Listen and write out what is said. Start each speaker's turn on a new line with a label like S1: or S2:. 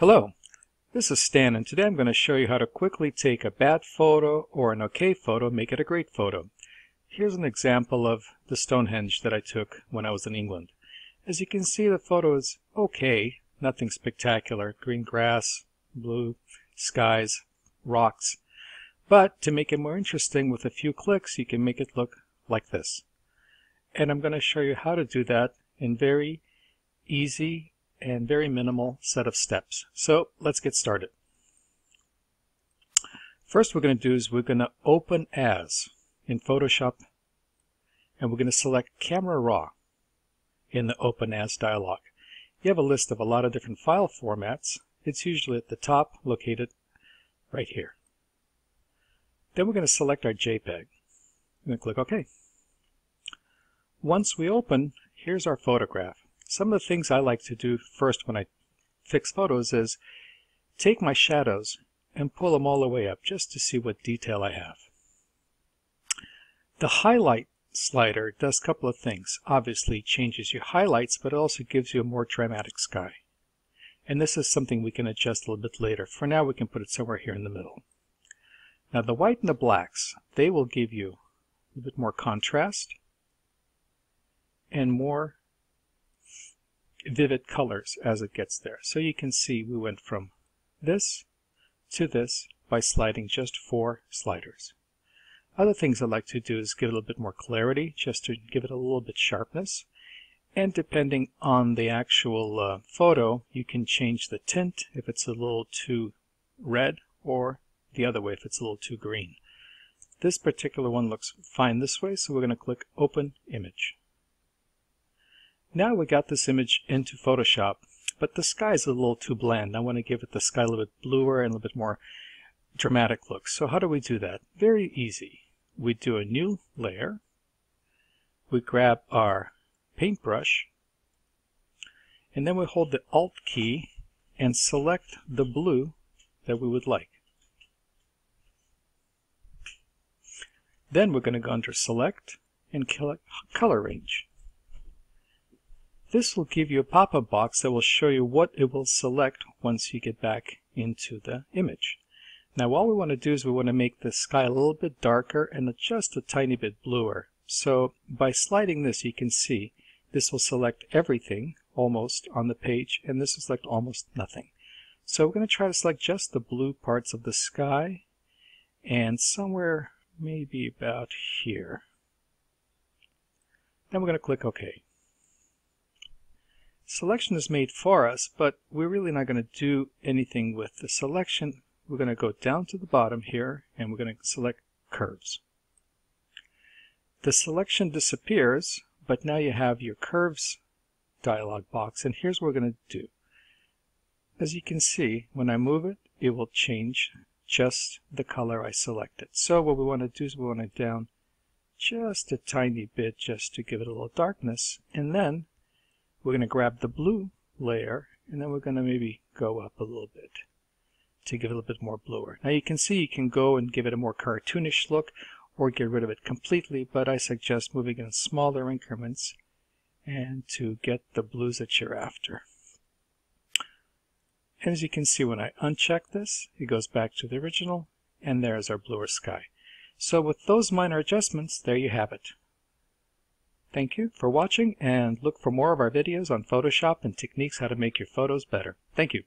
S1: Hello, this is Stan, and today I'm going to show you how to quickly take a bad photo or an okay photo and make it a great photo. Here's an example of the Stonehenge that I took when I was in England. As you can see, the photo is okay, nothing spectacular, green grass, blue skies, rocks. But to make it more interesting, with a few clicks you can make it look like this. And I'm going to show you how to do that in very easy and very minimal set of steps. So let's get started. First we're going to do is we're going to open as in Photoshop, and we're going to select Camera Raw in the Open As dialog. You have a list of a lot of different file formats. It's usually at the top, located right here. Then we're going to select our JPEG. We're going to click OK. Once we open, here's our photograph. Some of the things I like to do first when I fix photos is take my shadows and pull them all the way up just to see what detail I have. The highlight slider does a couple of things. Obviously changes your highlights, but it also gives you a more dramatic sky. And this is something we can adjust a little bit later. For now we can put it somewhere here in the middle. Now the white and the blacks, they will give you a little bit more contrast and more vivid colors as it gets there. So you can see we went from this to this by sliding just 4 sliders. Other things I like to do is give it a little bit more clarity, just to give it a little bit sharpness. And depending on the actual photo, you can change the tint if it's a little too red, or the other way if it's a little too green. This particular one looks fine this way, so we're going to click Open Image. Now we got this image into Photoshop, but the sky is a little too bland. I want to give it the sky a little bit bluer and a little bit more dramatic look. So how do we do that? Very easy. We do a new layer. We grab our paintbrush, and then we hold the Alt key and select the blue that we would like. Then we're going to go under Select and Color Range. This will give you a pop-up box that will show you what it will select once you get back into the image. Now all we want to do is we want to make the sky a little bit darker and just a tiny bit bluer. So by sliding this, you can see this will select everything almost on the page, and this will select almost nothing. So we're going to try to select just the blue parts of the sky, and somewhere maybe about here. Then we're going to click OK. Selection is made for us, but we're really not going to do anything with the selection. We're going to go down to the bottom here, and we're going to select Curves. The selection disappears, but now you have your Curves dialog box, and here's what we're going to do. As you can see, when I move it, it will change just the color I selected. So what we want to do is we want to down just a tiny bit just to give it a little darkness, and then we're going to grab the blue layer, and then we're going to maybe go up a little bit to give it a little bit more bluer. Now you can see you can go and give it a more cartoonish look or get rid of it completely, but I suggest moving in smaller increments and to get the blues that you're after. And as you can see, when I uncheck this, it goes back to the original, and there's our bluer sky. So with those minor adjustments, there you have it. Thank you for watching, and look for more of our videos on Photoshop and techniques how to make your photos better. Thank you.